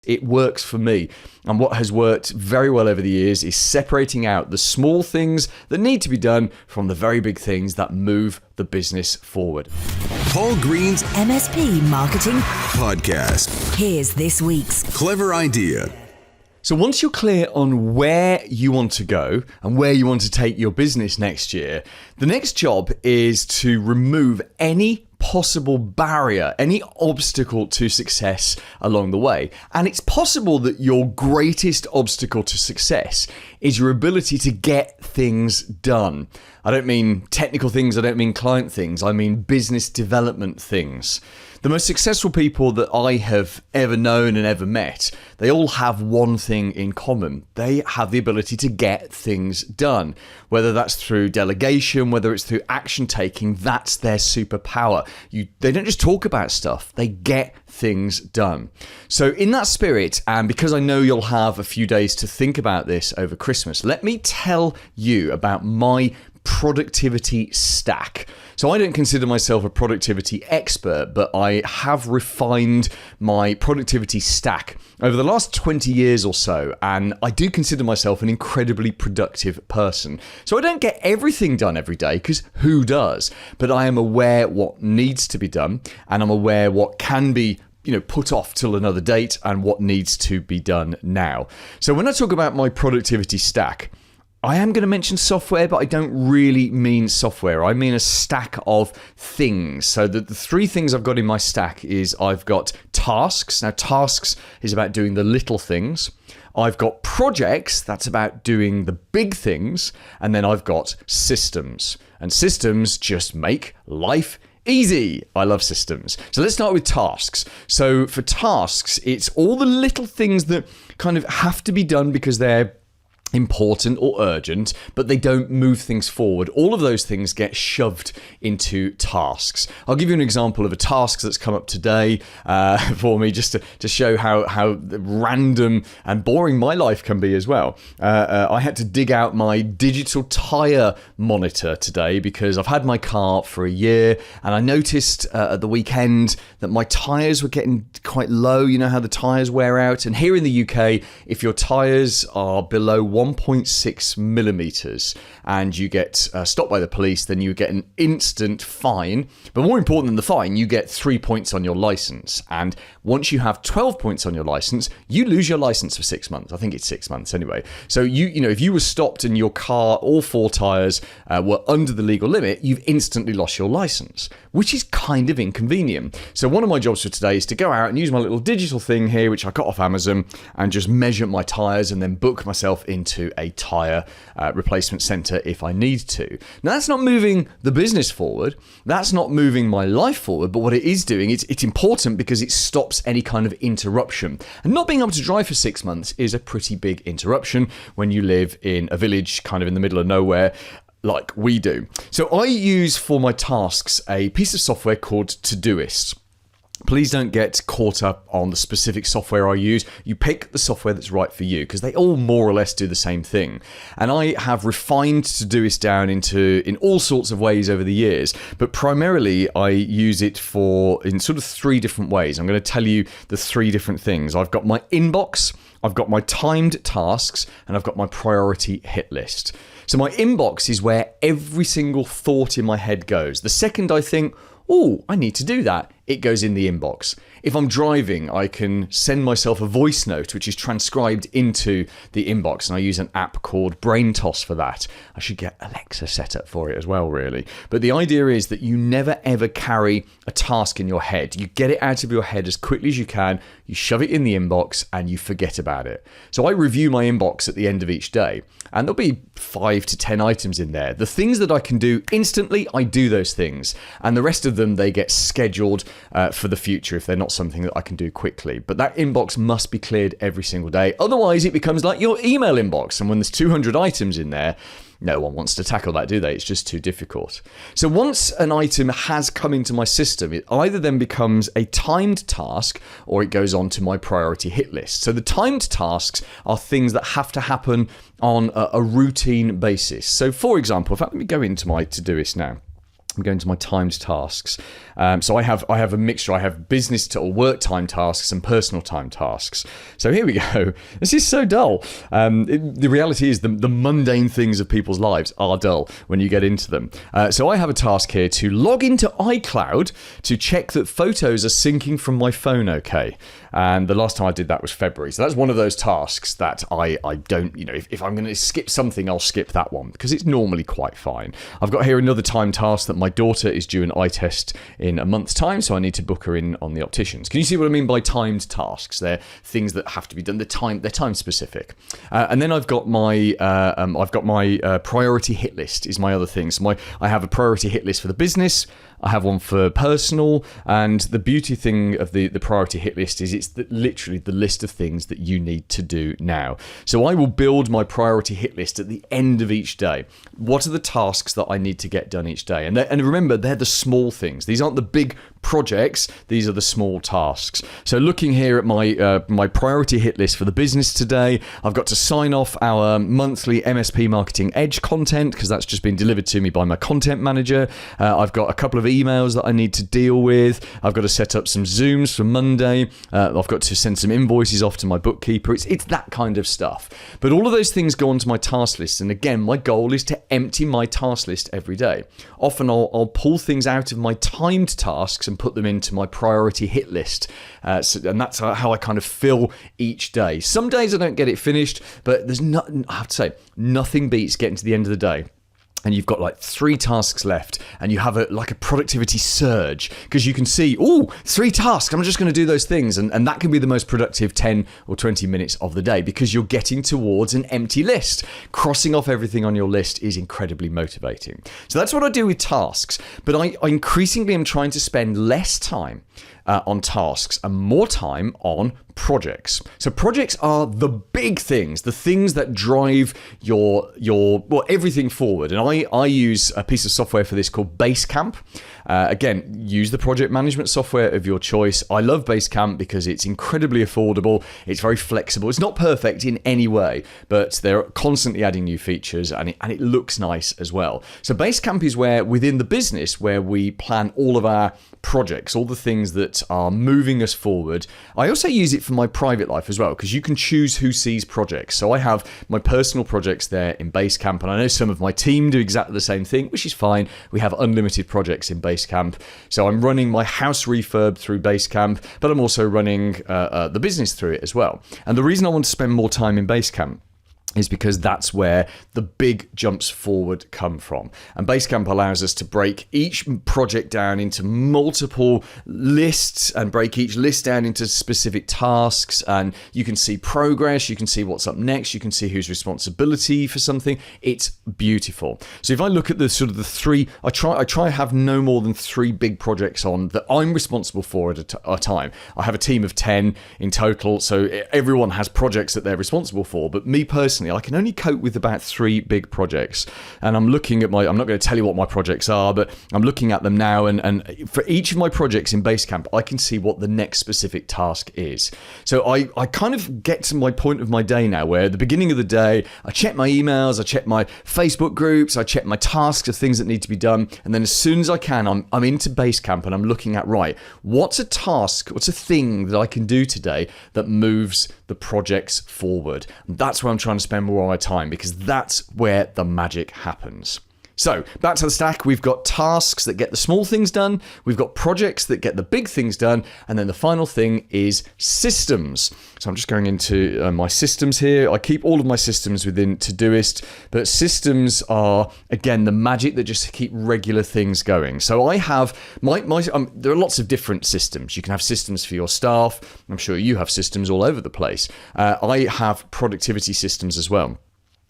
It works for me. And what has worked very well over the years is separating out the small things that need to be done from the very big things that move the business forward. Paul Green's MSP Marketing Podcast. Here's this week's Clever idea. So once you're clear on where you want to go and where you want to take your business next year, the next job is to remove any possible barrier, any obstacle to success along the way. And it's possible that your greatest obstacle to success is your ability to get things done. I don't mean technical things, I don't mean client things, I mean business development things. The most successful people that I have ever known and ever met, they all have one thing in common. They have the ability to get things done. Whether that's through delegation, whether it's through action taking, that's their superpower. They don't just talk about stuff, they get things done. So in that spirit, and because I know you'll have a few days to think about this over Christmas, let me tell you about my productivity stack. So I don't consider myself a productivity expert, but I have refined my productivity stack over the last 20 years or so, and I do consider myself an incredibly productive person. So I don't get everything done every day, because who does? But I am aware what needs to be done, and I'm aware what can be put off till another date and what needs to be done now. So when I talk about my productivity stack, I am going to mention software, but I don't really mean software. I mean a stack of things. So the three things I've got in my stack is I've got tasks. Now, tasks is about doing the little things. I've got projects. That's about doing the big things. And then I've got systems. And systems just make life easy. I love systems. So let's start with tasks. So for tasks, it's all the little things that kind of have to be done because they're important or urgent, but they don't move things forward. All of those things get shoved into tasks. I'll give you an example of a task that's come up today for me, just to show how random and boring my life can be as well. I had to dig out my digital tire monitor today because I've had my car for a year, and I noticed at the weekend that my tires were getting quite low. You know how the tires wear out, and here in the UK, if your tires are below 1.6 millimeters and you get stopped by the police, then you get an instant fine. But more important than the fine, you get 3 points on your license. And once you have 12 points on your license, you lose your license for 6 months. I think it's 6 months anyway. So if you were stopped and your car, all four tires were under the legal limit, you've instantly lost your license, which is kind of inconvenient. So one of my jobs for today is to go out and use my little digital thing here, which I got off Amazon, and just measure my tires and then book myself into a tire replacement center if I need to. Now, that's not moving the business forward. That's not moving my life forward. But what it is doing, it's important because it stops any kind of interruption. And not being able to drive for 6 months is a pretty big interruption when you live in a village kind of in the middle of nowhere, like we do. So I use for my tasks a piece of software called Todoist. Please don't get caught up on the specific software I use. You pick the software that's right for you because they all more or less do the same thing. And I have refined Todoist down in all sorts of ways over the years, but primarily I use it in sort of three different ways. I'm going to tell you the three different things. I've got my inbox, I've got my timed tasks, and I've got my priority hit list. So my inbox is where every single thought in my head goes. The second I think, oh, I need to do that, it goes in the inbox. If I'm driving, I can send myself a voice note, which is transcribed into the inbox, and I use an app called Brain Toss for that. I should get Alexa set up for it as well, really. But the idea is that you never, ever carry a task in your head. You get it out of your head as quickly as you can, you shove it in the inbox, and you forget about it. So I review my inbox at the end of each day, and there'll be 5 to 10 items in there. The things that I can do instantly, I do those things. And the rest of them, they get scheduled for the future if they're not something that I can do quickly. But that inbox must be cleared every single day. Otherwise, it becomes like your email inbox. And when there's 200 items in there, no one wants to tackle that, do they? It's just too difficult. So once an item has come into my system, it either then becomes a timed task or it goes on to my priority hit list. So the timed tasks are things that have to happen on a routine basis. So for example, in fact, let me go into my Todoist now. I'm going to my timed tasks. So I have a mixture. I have business or work time tasks and personal time tasks. So here we go. This is so dull. The reality is the mundane things of people's lives are dull when you get into them. So I have a task here to log into iCloud to check that photos are syncing from my phone okay. And the last time I did that was February. So that's one of those tasks that I don't, if I'm going to skip something, I'll skip that one because it's normally quite fine. I've got here another time task that my daughter is due an eye test in a month's time, so I need to book her in on the opticians. Can you see what I mean by timed tasks? They're things that have to be done. They're time specific. And then I've got my priority hit list is my other thing. So I have a priority hit list for the business. I have one for personal, and the beauty thing of the priority hit list is it's literally the list of things that you need to do now. So I will build my priority hit list at the end of each day. What are the tasks that I need to get done each day? And remember, they're the small things. These aren't the big projects. These are the small tasks. So looking here at my priority hit list for the business today, I've got to sign off our monthly MSP Marketing Edge content because that's just been delivered to me by my content manager. I've got a couple of emails that I need to deal with. I've got to set up some Zooms for Monday. I've got to send some invoices off to my bookkeeper. It's that kind of stuff. But all of those things go onto my task list. And again, my goal is to empty my task list every day. Often I'll pull things out of my timed tasks and put them into my priority hit list. And that's how I kind of fill each day. Some days I don't get it finished, but I have to say, nothing beats getting to the end of the day and you've got like 3 tasks left and you have a productivity surge because you can see, 3 tasks, I'm just going to do those things. And that can be the most productive 10 or 20 minutes of the day because you're getting towards an empty list. Crossing off everything on your list is incredibly motivating. So that's what I do with tasks. But I increasingly am trying to spend less time on tasks and more time on projects. So projects are the big things, the things that drive your everything forward. And I use a piece of software for this called Basecamp. Again, use the project management software of your choice. I love Basecamp because it's incredibly affordable. It's very flexible. It's not perfect in any way, but they're constantly adding new features and it looks nice as well. So Basecamp is where within the business where we plan all of our projects, all the things that are moving us forward. I also use it for my private life as well because you can choose who sees projects. So I have my personal projects there in Basecamp, and I know some of my team do exactly the same thing, which is fine. We have unlimited projects in Basecamp. So I'm running my house refurb through Basecamp, but I'm also running the business through it as well. And the reason I want to spend more time in Basecamp is because that's where the big jumps forward come from. And Basecamp allows us to break each project down into multiple lists and break each list down into specific tasks. And you can see progress, you can see what's up next, you can see whose responsibility for something. It's beautiful. So if I look at the 3, I try to have no more than 3 big projects on that I'm responsible for at a time. I have a team of 10 in total, so everyone has projects that they're responsible for, but me personally, I can only cope with about 3 big projects. And I'm looking at I'm not going to tell you what my projects are, but I'm looking at them now. And for each of my projects in Basecamp, I can see what the next specific task is. So I kind of get to my point of my day now where at the beginning of the day, I check my emails, I check my Facebook groups, I check my tasks of things that need to be done. And then as soon as I can, I'm into Basecamp and I'm looking at, right, what's a task, what's a thing that I can do today that moves the projects forward? And that's where I'm trying to spend more of my time because that's where the magic happens. So back to the stack, we've got tasks that get the small things done, we've got projects that get the big things done, and then the final thing is systems. So I'm just going into my systems here. I keep all of my systems within Todoist, but systems are, again, the magic that just keep regular things going. So I have there are lots of different systems. You can have systems for your staff. I'm sure you have systems all over the place. I have productivity systems as well.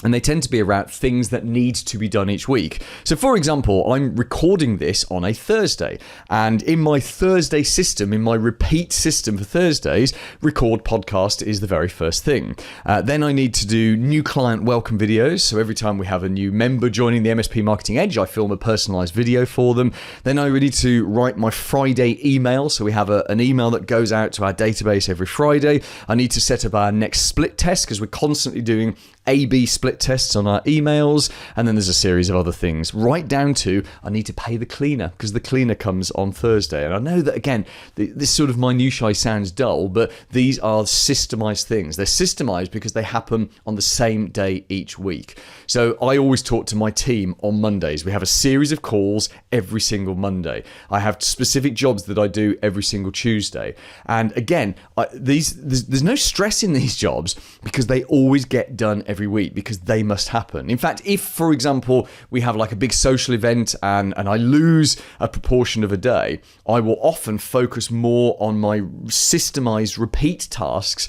And they tend to be around things that need to be done each week. So for example, I'm recording this on a Thursday. And in my Thursday system, in my repeat system for Thursdays, record podcast is the very first thing. Then I need to do new client welcome videos. So every time we have a new member joining the MSP Marketing Edge, I film a personalized video for them. Then I need to write my Friday email. So we have an email that goes out to our database every Friday. I need to set up our next split test because we're constantly doing A/B split split tests on our emails, and then there's a series of other things, right down to I need to pay the cleaner because the cleaner comes on Thursday. And I know that, again, this sort of minutiae sounds dull, but these are systemized things. They're systemized because they happen on the same day each week. So I always talk to my team on Mondays. We have a series of calls every single Monday. I have specific jobs that I do every single Tuesday. And again, there's no stress in these jobs because they always get done every week because they must happen. In fact, if, for example, we have like a big social event and I lose a proportion of a day, I will often focus more on my systemized repeat tasks,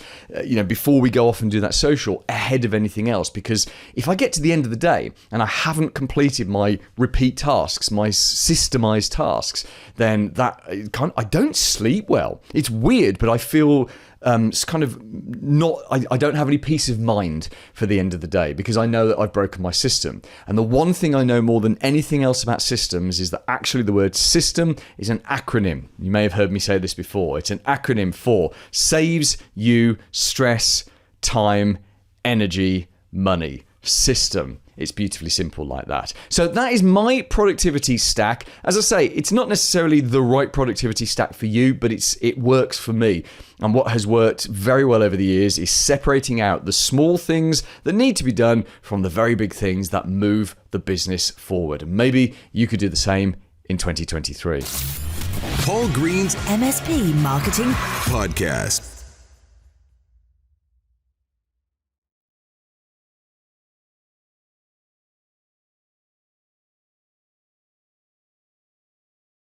before we go off and do that social ahead of anything else. Because if I get to the end of the day and I haven't completed my repeat tasks, my systemized tasks, then I don't sleep well. It's weird, but I feel it's kind of not, I don't have any peace of mind for the end of the day because I know that I've broken my system. And the one thing I know more than anything else about systems is that actually the word system is an acronym. You may have heard me say this before. It's an acronym for saves you stress, time, energy, money. System. It's beautifully simple like that. So that is my productivity stack. As I say, it's not necessarily the right productivity stack for you, but it works for me. And what has worked very well over the years is separating out the small things that need to be done from the very big things that move the business forward. And maybe you could do the same in 2023. Paul Green's MSP Marketing Podcast.